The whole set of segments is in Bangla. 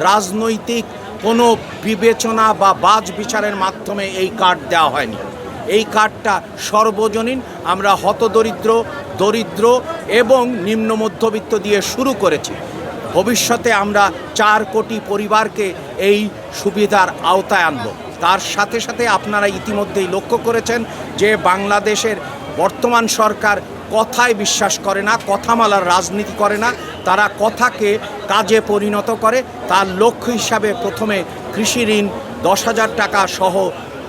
রাজনৈতিক কোনো বিবেচনা বা বাজ বিচারের মাধ্যমে এই কার্ড দেওয়া হয়নি। এই কার্ডটা সর্বজনীন। আমরা হতদরিদ্র, দরিদ্র এবং নিম্ন মধ্যবিত্ত দিয়ে শুরু করেছি। ভবিষ্যতে আমরা 4 কোটি পরিবারকে এই সুবিধার আওতায় আনব। তার সাথে সাথে আপনারা ইতিমধ্যেই লক্ষ্য করেছেন যে বাংলাদেশের বর্তমান সরকার কথায় বিশ্বাস করে না, কথামালার রাজনীতি করে না, তারা কথাকে কাজে পরিণত করে। তার লক্ষ্য হিসাবে প্রথমে কৃষি ঋণ 10,000 টাকা সহ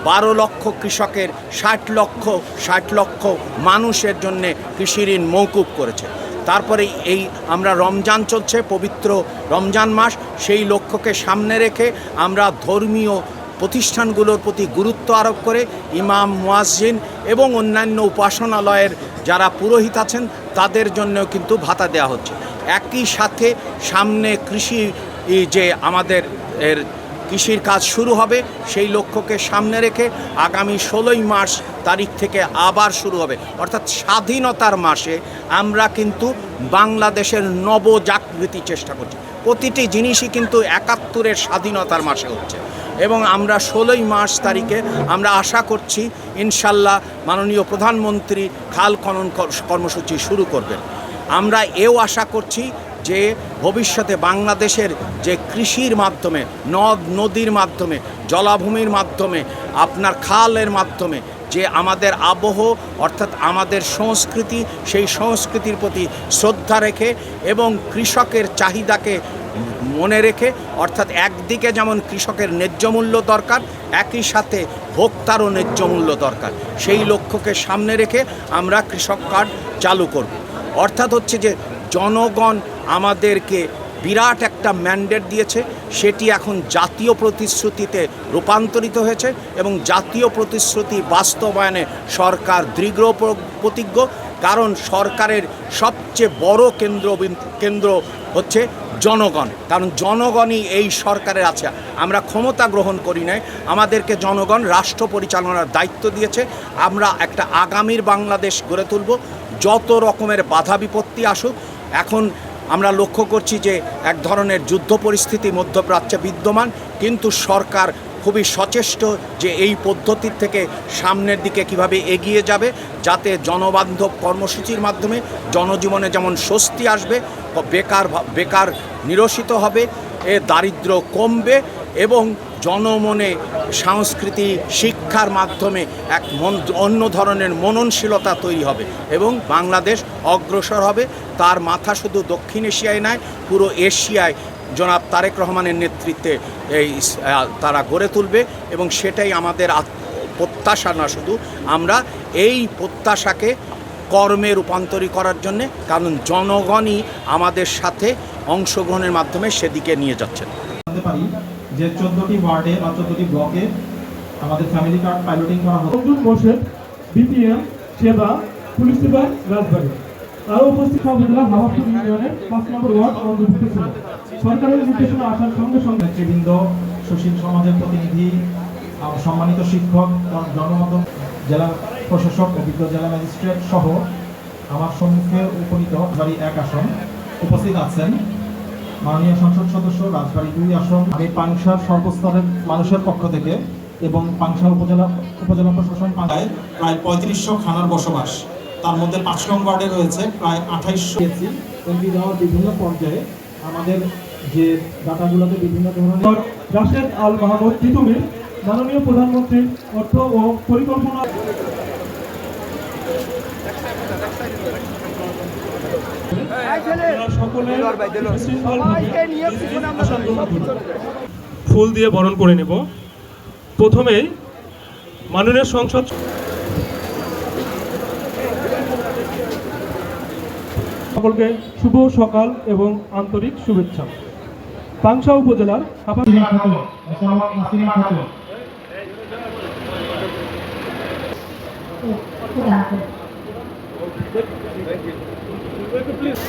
12 লক্ষ কৃষকের 60 লক্ষ মানুষের জন্যে কৃষি ঋণ মওকুফ করেছে। তারপরে এই আমরা রমজান চলছে, পবিত্র রমজান মাস, সেই লক্ষ্যকে সামনে রেখে আমরা ধর্মীয় প্রতিষ্ঠানগুলোর প্রতি গুরুত্ব আরোপ করে ইমাম, মুয়াজ্জিন এবং অন্যান্য উপাসনালয়ের যারা পুরোহিত আছেন তাদের জন্যও কিন্তু ভাতা দেওয়া হচ্ছে। একই সাথে সামনে কৃষি যে আমাদের কৃষির কাজ শুরু হবে, সেই লক্ষ্যকে সামনে রেখে আগামী 16ই মার্চ তারিখ থেকে আবার শুরু হবে। অর্থাৎ স্বাধীনতার মাসে আমরা কিন্তু বাংলাদেশের নবজাগৃতি চেষ্টা করছি। প্রতিটি জিনিসই কিন্তু 71-এর স্বাধীনতার মাসে হচ্ছে এবং আমরা 16ই মার্চ তারিখে আমরা আশা করছি ইনশাল্লাহ মাননীয় প্রধানমন্ত্রী খাল খনন কর্মসূচি শুরু করবেন। আমরা এও আশা করছি যে ভবিষ্যতে বাংলাদেশের যে কৃষির মাধ্যমে, নদ নদীর মাধ্যমে, জলাভূমির মাধ্যমে, আপনার খালের মাধ্যমে যে আমাদের আবহ অর্থাৎ আমাদের সংস্কৃতি, সেই সংস্কৃতির প্রতি শ্রদ্ধা রেখে এবং কৃষকের চাহিদাকে মনে রেখে, অর্থাৎ একদিকে যেমন কৃষকের ন্যায্য মূল্য দরকার, একই সাথে ভোক্তারও ন্যায্য মূল্য দরকার, সেই লক্ষ্যকে সামনে রেখে আমরা কৃষক কার্ড চালু করব। অর্থাৎ হচ্ছে যে জনগণ আমাদেরকে বিরাট একটা ম্যান্ডেট দিয়েছে, সেটি এখন জাতীয় প্রতিশ্রুতিতে রূপান্তরিত হয়েছে এবং জাতীয় প্রতিশ্রুতি বাস্তবায়নে সরকার দৃঢ় প্রতিজ্ঞ। কারণ সরকারের সবচেয়ে বড় কেন্দ্র হচ্ছে জনগণ, কারণ জনগণই এই সরকারের আছে। আমরা ক্ষমতা গ্রহণ করি নাই, আমাদেরকে জনগণ রাষ্ট্র পরিচালনার দায়িত্ব দিয়েছে। আমরা একটা আগামীর বাংলাদেশ গড়ে তুলব, যত রকমের বাধা বিপত্তি আসুক। এখন আমরা লক্ষ্য করছি যে এক ধরনের যুদ্ধ পরিস্থিতি মধ্যপ্রাচ্যে বিদ্যমান, কিন্তু সরকার খুবই সচেষ্ট যে এই পদ্ধতির থেকে সামনের দিকে কিভাবে এগিয়ে যাবে, যাতে জনবান্ধব কর্মসূচির মাধ্যমে জনজীবনে যেমন স্বস্তি আসবে, বেকার নিরসিত হবে, দারিদ্র্য কমবে এবং জনমনে সংস্কৃতি শিক্ষার মাধ্যমে এক অন্য ধরনের মননশীলতা তৈরি হবে এবং বাংলাদেশ অগ্রসর হবে। তার মাথা শুধু দক্ষিণ এশিয়ায় নয়, পুরো এশিয়ায় জনাব তারেক রহমানের নেতৃত্বে তারা গড়ে তুলবে এবং সেটাই আমাদের প্রত্যাশা না, শুধু আমরা এই প্রত্যাশাকে কর্মে রূপান্তরিত করার জন্যে, কারণ জনগণই আমাদের সাথে অংশগ্রহণের মাধ্যমে সেদিকে নিয়ে যাচ্ছেন। যে 14টি ওয়ার্ডে বা 14টি ব্লকে আমাদের ফ্যামিলি কার্ড পাইলটিং করা হচ্ছে। বিপিএম সেবা পুলিশ সুপার রাজবাড়ী আরও উপস্থিত উপজেলা হাওয়াপুর ইউনিয়নের 5 নম্বর ওয়ার্ড অন্তর্ভুক্ত ছিল। সরকারের নির্দেশনা আসার সঙ্গে সঙ্গে নেতৃবৃন্দ, সুশীল সমাজের প্রতিনিধি, সম্মানিত শিক্ষক, জনমাধ্যম, জেলা প্রশাসক, অভিজ্ঞ জেলা ম্যাজিস্ট্রেট সহ আমার সম্মুখে উপনীত রাজবাড়ী 1 আসন উপস্থিত আছেন। মাননীয় সংসদ সদস্য রাজবাড়ী 2 আসন। আমি পাংশার সর্বস্তরের মানুষের পক্ষ থেকে এবং পাংশা উপজেলা প্রশাসন প্রায় 3500 খানার বসবাস, তার মধ্যে 5 নং ওয়ার্ডে রয়েছে প্রায় 2800। এমপি দেওয়ার বিভিন্ন পর্যায়ে আমাদের যে ডাটাগুলোতে বিভিন্ন ধরনের রাশেদ আল মাহমুদ তিতুমির মাননীয় প্রধানমন্ত্রীর অর্থ ও পরিকল্পনা ফুল দিয়ে বরণ করে নেব। প্রথমেই মাননীয় সংসদ সকলকে শুভ সকাল এবং আন্তরিক শুভেচ্ছা। পাংশা উপজেলার Please.